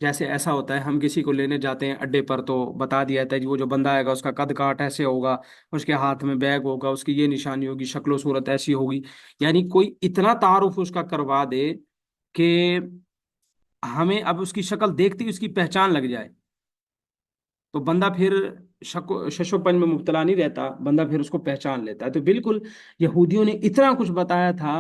جیسے ایسا ہوتا ہے ہم کسی کو لینے جاتے ہیں اڈے پر تو بتا دیا جاتا ہے کہ وہ جو بندہ آئے گا اس کا قد کاٹ ایسے ہوگا، اس کے ہاتھ میں بیگ ہوگا، اس کی یہ نشانی ہوگی، شکل و صورت ایسی ہوگی، یعنی کوئی اتنا تعارف اس کا کروا دے کہ ہمیں اب اس کی شکل دیکھتے ہی اس کی پہچان لگ جائے، تو بندہ پھر شش و پنج میں مبتلا نہیں رہتا، بندہ پھر اس کو پہچان لیتا ہے۔ تو بالکل یہودیوں نے اتنا کچھ بتایا تھا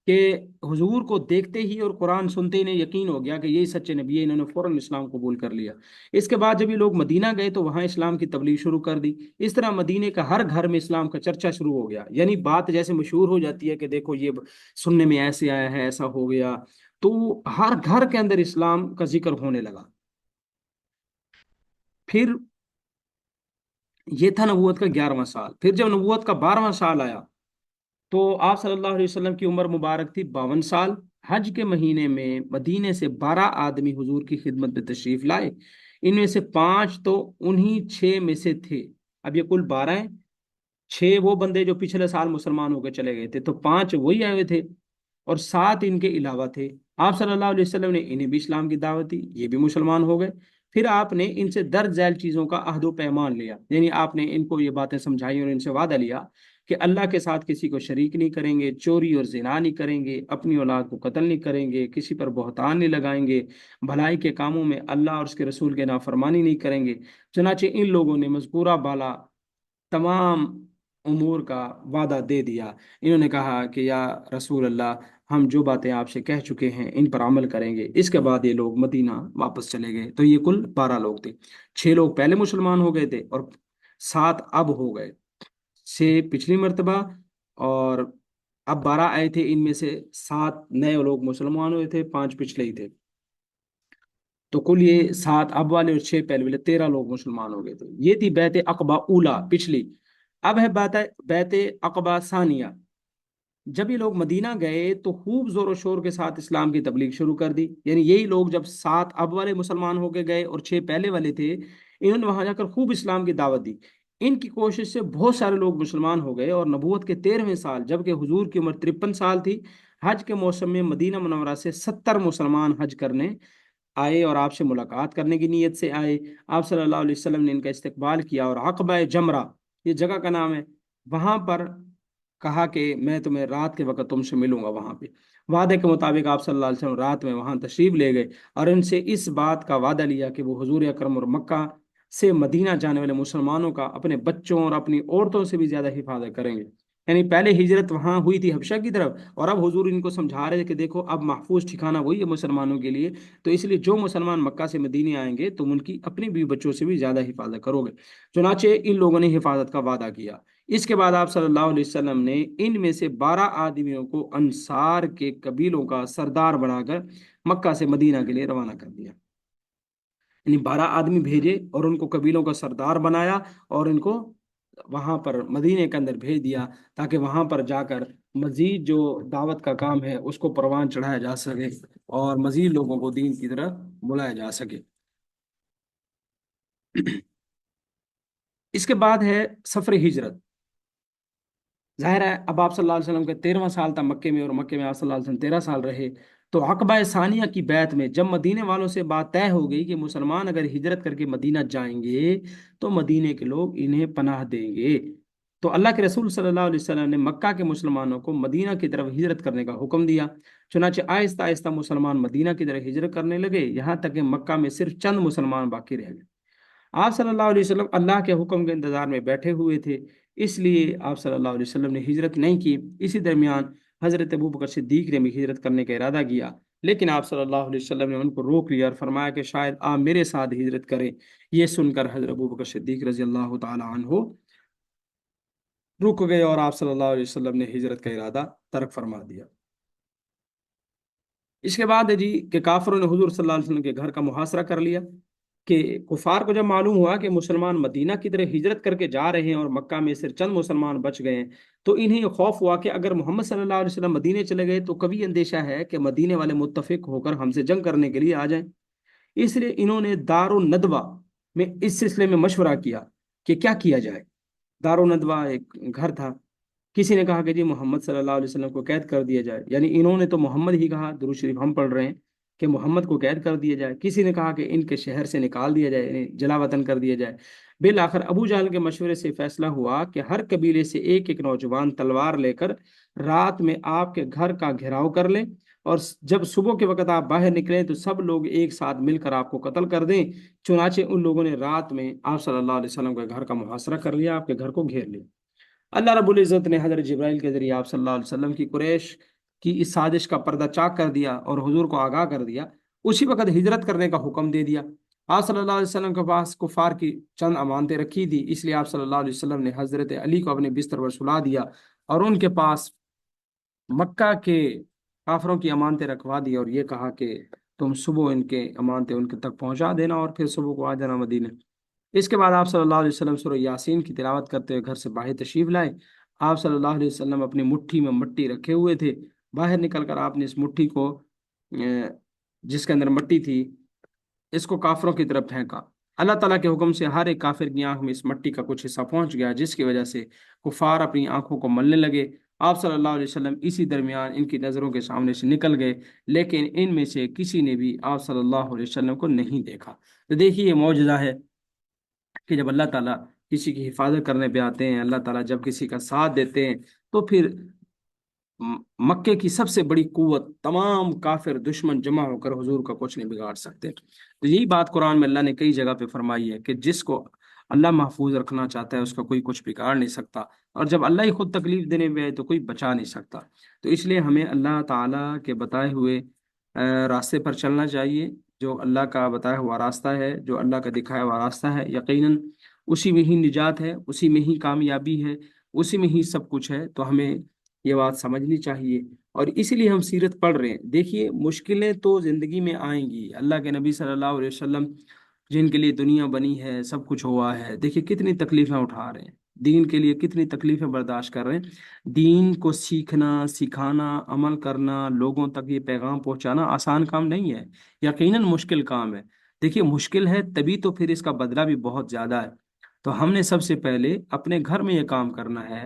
کہ حضور کو دیکھتے ہی اور قرآن سنتے ہی انہیں یقین ہو گیا کہ یہی سچے نبی ہے، انہوں نے فوراً اسلام قبول کر لیا۔ اس کے بعد جب یہ لوگ مدینہ گئے تو وہاں اسلام کی تبلیغ شروع کر دی۔ اس طرح مدینہ کا ہر گھر میں اسلام کا چرچا شروع ہو گیا، یعنی بات جیسے مشہور ہو جاتی ہے کہ دیکھو یہ سننے میں ایسے آیا ہے، ایسا ہو گیا، تو ہر گھر کے اندر اسلام کا ذکر ہونے لگا۔ پھر یہ تھا نبوت کا 11واں سال۔ پھر جب نبوت کا 12واں سال آیا تو آپ صلی اللہ علیہ وسلم کی عمر مبارک تھی 52 سال۔ حج کے مہینے میں مدینے سے 12 آدمی حضور کی خدمت میں تشریف لائے، ان میں سے 5 تو انہی 6 میں سے تھے۔ اب یہ کل 12 ہیں، 6 وہ بندے جو پچھلے سال مسلمان ہو کے چلے گئے تھے، تو 5 وہی آئے ہوئے تھے اور 7 ان کے علاوہ تھے۔ آپ صلی اللہ علیہ وسلم نے انہیں بھی اسلام کی دعوت دی، یہ بھی مسلمان ہو گئے۔ پھر آپ نے ان سے درج ذیل چیزوں کا عہد و پیمان لیا، یعنی آپ نے ان کو یہ باتیں سمجھائی اور ان سے وعدہ لیا کہ اللہ کے ساتھ کسی کو شریک نہیں کریں گے، چوری اور زنا نہیں کریں گے، اپنی اولاد کو قتل نہیں کریں گے، کسی پر بہتان نہیں لگائیں گے، بھلائی کے کاموں میں اللہ اور اس کے رسول کے نافرمانی نہیں کریں گے۔ چنانچہ ان لوگوں نے مذکورہ بالا تمام امور کا وعدہ دے دیا۔ انہوں نے کہا کہ یا رسول اللہ، ہم جو باتیں آپ سے کہہ چکے ہیں ان پر عمل کریں گے۔ اس کے بعد یہ لوگ مدینہ واپس چلے گئے۔ تو یہ کل 12 لوگ تھے، 6 لوگ پہلے مسلمان ہو گئے تھے اور 7 اب ہو گئے، 6 پچھلی مرتبہ اور اب 12 آئے تھے، ان میں سے 7 نئے لوگ مسلمان ہوئے تھے، 5 پچھلے ہی تھے۔ تو کل یہ 7 اب والے اور 6 پہلے والے 13 لوگ مسلمان ہو گئے تھے۔ یہ تھی بیعت عقبہ اولا پچھلی۔ اب ہے بیعت عقبہ ثانیہ۔ جب یہ لوگ مدینہ گئے تو خوب زور و شور کے ساتھ اسلام کی تبلیغ شروع کر دی، یعنی یہی لوگ جب 7 اب والے مسلمان ہو کے گئے اور 6 پہلے والے تھے، انہوں نے وہاں جا کر خوب اسلام کی دعوت دی۔ ان کی کوشش سے بہت سارے لوگ مسلمان ہو گئے، اور نبوت کے 13ویں سال جبکہ حضور کی عمر 53 سال تھی، حج کے موسم میں مدینہ منورہ سے 70 مسلمان حج کرنے آئے اور آپ سے ملاقات کرنے کی نیت سے آئے. آپ صلی اللہ علیہ وسلم نے ان کا استقبال کیا اور عقبہ جمرہ، یہ جگہ کا نام ہے، وہاں پر کہا کہ میں تمہیں رات کے وقت تم سے ملوں گا وہاں پہ. وعدے کے مطابق آپ صلی اللہ علیہ وسلم رات میں وہاں تشریف لے گئے اور ان سے اس بات کا وعدہ لیا کہ وہ حضور اکرم اور مکہ سے مدینہ جانے والے مسلمانوں کا اپنے بچوں اور اپنی عورتوں سے بھی زیادہ حفاظت کریں گے. یعنی پہلے ہجرت وہاں ہوئی تھی حبشہ کی طرف، اور اب حضور ان کو سمجھا رہے تھے کہ دیکھو اب محفوظ ٹھکانہ وہی ہے مسلمانوں کے لیے، تو اس لیے جو مسلمان مکہ سے مدینے آئیں گے تم ان کی اپنی بیوی بچوں سے بھی زیادہ حفاظت کرو گے. چنانچہ ان لوگوں نے حفاظت کا وعدہ کیا. اس کے بعد آپ صلی اللہ علیہ وسلم نے ان میں سے 12 آدمیوں کو انصار کے قبیلوں کا سردار بنا کر مکہ سے مدینہ کے لیے روانہ کر دیا. یعنی 12 آدمی بھیجے اور ان کو قبیلوں کا سردار بنایا اور ان کو وہاں پر مدینے کے اندر بھیج دیا تاکہ وہاں پر جا کر مزید جو دعوت کا کام ہے اس کو پروان چڑھایا جا سکے اور مزید لوگوں کو دین کی طرف بلایا جا سکے. اس کے بعد ہے سفر ہجرت. ظاہر ہے اب آپ صلی اللہ علیہ وسلم کے 13واں سال تھا مکے میں، اور مکے میں آپ صلی اللہ علیہ وسلم 13 سال رہے. تو عقبہ ثانیہ کی بیعت میں جب مدینے والوں سے بات طے ہو گئی کہ مسلمان اگر ہجرت کر کے مدینہ جائیں گے تو مدینے کے لوگ انہیں پناہ دیں گے، تو اللہ کے رسول صلی اللہ علیہ وسلم نے مکہ کے مسلمانوں کو مدینہ کی طرف ہجرت کرنے کا حکم دیا. چنانچہ آہستہ آہستہ مسلمان مدینہ کی طرف ہجرت کرنے لگے، یہاں تک کہ مکہ میں صرف چند مسلمان باقی رہ گئے. آپ صلی اللہ علیہ وسلم اللہ کے حکم کے انتظار میں بیٹھے ہوئے تھے، اس لیے آپ صلی اللہ علیہ وسلم نے ہجرت نہیں کی. اسی درمیان حضرت ابوبکر صدیق نے بھی ہجرت کرنے کا ارادہ کیا، لیکن آپ صلی اللہ علیہ وسلم نے ان کو روک لیا اور فرمایا کہ شاید آپ میرے ساتھ ہجرت کریں. یہ سن کر حضرت ابوبکر صدیق رضی اللہ تعالی عنہ رک گئے اور آپ صلی اللہ علیہ وسلم نے ہجرت کا ارادہ ترک فرما دیا. اس کے بعد ہے جی کہ کافروں نے حضور صلی اللہ علیہ وسلم کے گھر کا محاصرہ کر لیا. کہ کفار کو جب معلوم ہوا کہ مسلمان مدینہ کی طرف ہجرت کر کے جا رہے ہیں اور مکہ میں صرف چند مسلمان بچ گئے ہیں، تو انہیں یہ خوف ہوا کہ اگر محمد صلی اللہ علیہ وسلم مدینے چلے گئے تو کبھی اندیشہ ہے کہ مدینے والے متفق ہو کر ہم سے جنگ کرنے کے لیے آ جائیں. اس لیے انہوں نے دار الندوہ میں اس سلسلے میں مشورہ کیا کہ کیا کیا جائے. دار الندوہ ایک گھر تھا. کسی نے کہا کہ جی محمد صلی اللہ علیہ وسلم کو قید کر دیا جائے، یعنی انہوں نے تو محمد ہی کہا، درود شریف ہم پڑھ رہے ہیں کہ محمد کو قید کر دیا جائے. کسی نے کہا کہ ان کے شہر سے نکال دیا جائے، یعنی جلا وطن کر دیا جائے. بالآخر ابو جہل کے مشورے سے فیصلہ ہوا کہ ہر قبیلے سے ایک ایک نوجوان تلوار لے کر رات میں آپ کے گھر کا گھیراؤ کر لیں، اور جب صبح کے وقت آپ باہر نکلیں تو سب لوگ ایک ساتھ مل کر آپ کو قتل کر دیں. چنانچہ ان لوگوں نے رات میں آپ صلی اللہ علیہ وسلم کے گھر کا محاصرہ کر لیا، آپ کے گھر کو گھیر لیا. اللہ رب العزت نے حضرت جبرائیل کے ذریعے آپ صلی اللہ علیہ وسلم کی قریش کی اس سازش کا پردہ چاک کر دیا اور حضور کو آگاہ کر دیا. اسی وقت ہجرت کرنے کا حکم دے دیا. آپ صلی اللہ علیہ وسلم کے پاس کفار کی چند امانتیں رکھی تھی، اس لیے آپ صلی اللہ علیہ وسلم نے حضرت علی کو اپنے بستر پر سلا دیا اور ان کے پاس مکہ کے کافروں کی امانتیں رکھوا دی اور یہ کہا کہ تم صبح ان کے امانتیں ان کے تک پہنچا دینا اور پھر صبح کو آ جانا مدینہ. اس کے بعد آپ صلی اللہ علیہ وسلم سورہ یاسین کی تلاوت کرتے ہوئے گھر سے باہر تشریف لائے. آپ صلی اللہ علیہ وسلم اپنی مٹھی میں مٹی رکھے ہوئے تھے. باہر نکل کر آپ نے اس مٹھی کو جس کے اندر مٹی تھی اس کو کافروں کی طرف پھینکا. اللہ تعالیٰ کے حکم سے ہر ایک کافر کی آنکھ میں اس مٹی کا کچھ حصہ پہنچ گیا، جس کی وجہ سے کفار اپنی آنکھوں کو ملنے لگے. آپ صلی اللہ علیہ وسلم اسی درمیان ان کی نظروں کے سامنے سے نکل گئے، لیکن ان میں سے کسی نے بھی آپ صلی اللہ علیہ وسلم کو نہیں دیکھا. تو دیکھیے یہ معجزہ ہے کہ جب اللہ تعالیٰ کسی کی حفاظت کرنے پہ آتے ہیں، اللہ تعالیٰ جب کسی کا ساتھ دیتے ہیں تو پھر مکے کی سب سے بڑی قوت تمام کافر دشمن جمع ہو کر حضور کا کچھ نہیں بگاڑ سکتے. تو یہی بات قرآن میں اللہ نے کئی جگہ پہ فرمائی ہے کہ جس کو اللہ محفوظ رکھنا چاہتا ہے اس کا کوئی کچھ بگاڑ نہیں سکتا، اور جب اللہ ہی خود تکلیف دینے میں آئے تو کوئی بچا نہیں سکتا. تو اس لیے ہمیں اللہ تعالیٰ کے بتائے ہوئے راستے پر چلنا چاہیے. جو اللہ کا بتایا ہوا راستہ ہے، جو اللہ کا دکھایا ہوا راستہ ہے، یقیناً اسی میں ہی نجات ہے، اسی میں ہی کامیابی ہے، اسی میں ہی سب کچھ ہے. تو ہمیں یہ بات سمجھنی چاہیے، اور اسی لیے ہم سیرت پڑھ رہے ہیں. دیکھیے مشکلیں تو زندگی میں آئیں گی. اللہ کے نبی صلی اللہ علیہ وسلم جن کے لیے دنیا بنی ہے، سب کچھ ہوا ہے، دیکھیے کتنی تکلیفیں اٹھا رہے ہیں، دین کے لیے کتنی تکلیفیں برداشت کر رہے ہیں. دین کو سیکھنا، سکھانا، عمل کرنا، لوگوں تک یہ پیغام پہنچانا آسان کام نہیں ہے، یقیناً مشکل کام ہے. دیکھیے مشکل ہے تبھی تو پھر اس کا بدلہ بھی بہت زیادہ ہے. تو ہم نے سب سے پہلے اپنے گھر میں یہ کام کرنا ہے،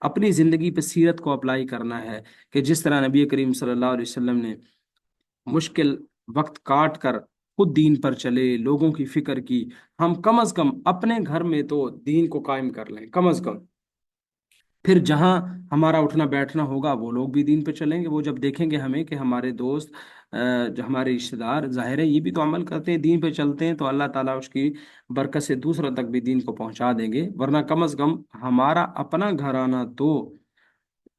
اپنی زندگی پہ سیرت کو اپلائی کرنا ہے کہ جس طرح نبی کریم صلی اللہ علیہ وسلم نے مشکل وقت کاٹ کر خود دین پر چلے، لوگوں کی فکر کی، ہم کم از کم اپنے گھر میں تو دین کو قائم کر لیں کم از کم۔ پھر جہاں ہمارا اٹھنا بیٹھنا ہوگا وہ لوگ بھی دین پہ چلیں گے، وہ جب دیکھیں گے ہمیں کہ ہمارے دوست جو ہمارے رشتے دار ظاہر ہے یہ بھی تو عمل کرتے ہیں، دین پہ چلتے ہیں، تو اللہ تعالیٰ اس کی برکت سے دوسروں تک بھی دین کو پہنچا دیں گے۔ ورنہ کم از کم ہمارا اپنا گھرانہ تو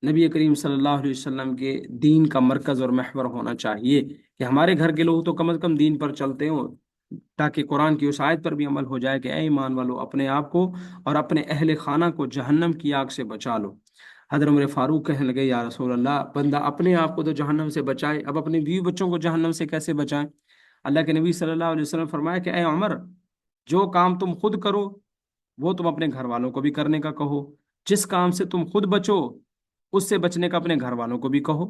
نبی کریم صلی اللہ علیہ وسلم کے دین کا مرکز اور محور ہونا چاہیے، کہ ہمارے گھر کے لوگ تو کم از کم دین پر چلتے ہوں، تاکہ قرآن کی اس آیت پر بھی عمل ہو جائے کہ اے ایمان والو اپنے آپ کو اور اپنے اہل خانہ کو جہنم کی آگ سے بچا لو۔ حضرت عمر فاروق کہنے لگے یا رسول اللہ، بندہ اپنے آپ کو تو جہنم سے بچائے، اب اپنے بیوی بچوں کو جہنم سے کیسے بچائیں؟ اللہ کے نبی صلی اللہ علیہ وسلم فرمایا کہ اے عمر، جو کام تم خود کرو وہ تم اپنے گھر والوں کو بھی کرنے کا کہو، جس کام سے تم خود بچو اس سے بچنے کا اپنے گھر والوں کو بھی کہو،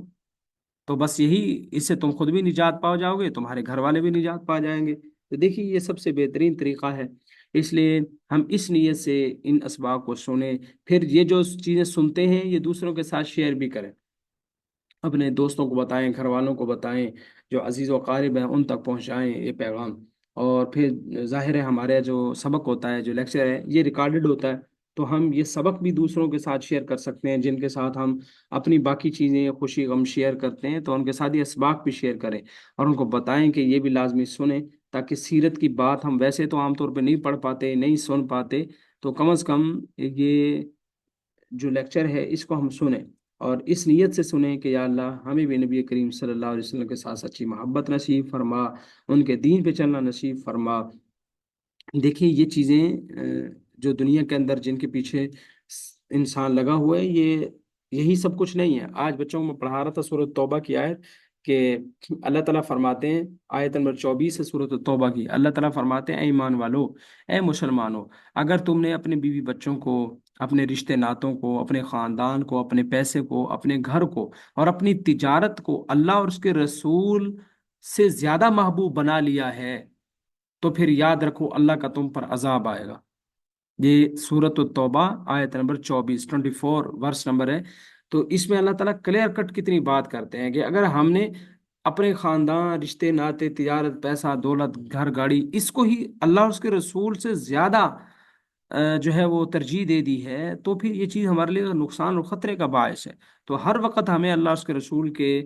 تو بس یہی، اس سے تم خود بھی نجات پا جاؤ گے، تمہارے گھر والے بھی نجات پا جائیں گے۔ تو دیکھیے یہ سب سے بہترین طریقہ ہے، اس لیے ہم اس نیت سے ان اسباق کو سنیں، پھر یہ جو چیزیں سنتے ہیں یہ دوسروں کے ساتھ شیئر بھی کریں، اپنے دوستوں کو بتائیں، گھر والوں کو بتائیں، جو عزیز و قارب ہیں ان تک پہنچائیں یہ پیغام۔ اور پھر ظاہر ہے ہمارا جو سبق ہوتا ہے، جو لیکچر ہے، یہ ریکارڈڈ ہوتا ہے، تو ہم یہ سبق بھی دوسروں کے ساتھ شیئر کر سکتے ہیں، جن کے ساتھ ہم اپنی باقی چیزیں خوشی غم شیئر کرتے ہیں، تو ان کے ساتھ یہ اسباق بھی شیئر کریں اور ان کو بتائیں کہ یہ بھی لازمی سنیں، تاکہ سیرت کی بات ہم ویسے تو عام طور پہ نہیں پڑھ پاتے، نہیں سن پاتے، تو کم از کم یہ جو لیکچر ہے اس کو ہم سنیں، اور اس نیت سے سنیں کہ یا اللہ ہمیں بھی نبی کریم صلی اللہ علیہ وسلم کے ساتھ سچی محبت نصیب فرما، ان کے دین پہ چلنا نصیب فرما۔ دیکھیے یہ چیزیں جو دنیا کے اندر جن کے پیچھے انسان لگا ہوا ہے، یہی سب کچھ نہیں ہے۔ آج بچوں کو میں پڑھا رہا تھا سورۃ توبہ کی آیت، کہ اللہ تعالیٰ فرماتے ہیں، آیت نمبر 24 ہے سورۃ توبہ کی، اللہ تعالیٰ فرماتے ہیں اے ایمان والو، اے مسلمانوں، اگر تم نے اپنے بیوی بچوں کو، اپنے رشتے ناتوں کو، اپنے خاندان کو، اپنے پیسے کو، اپنے گھر کو اور اپنی تجارت کو اللہ اور اس کے رسول سے زیادہ محبوب بنا لیا ہے، تو پھر یاد رکھو اللہ کا تم پر عذاب آئے گا۔ یہ سورۃ التوبہ آیت نمبر 24 ورس نمبر ہے۔ تو اس میں اللہ تعالیٰ کلیئر کٹ کتنی بات کرتے ہیں کہ اگر ہم نے اپنے خاندان، رشتے ناطے، تجارت، پیسہ، دولت، گھر، گاڑی، اس کو ہی اللہ اور اس کے رسول سے زیادہ جو ہے وہ ترجیح دے دی ہے، تو پھر یہ چیز ہمارے لیے نقصان اور خطرے کا باعث ہے۔ تو ہر وقت ہمیں اللہ اور اس کے رسول کے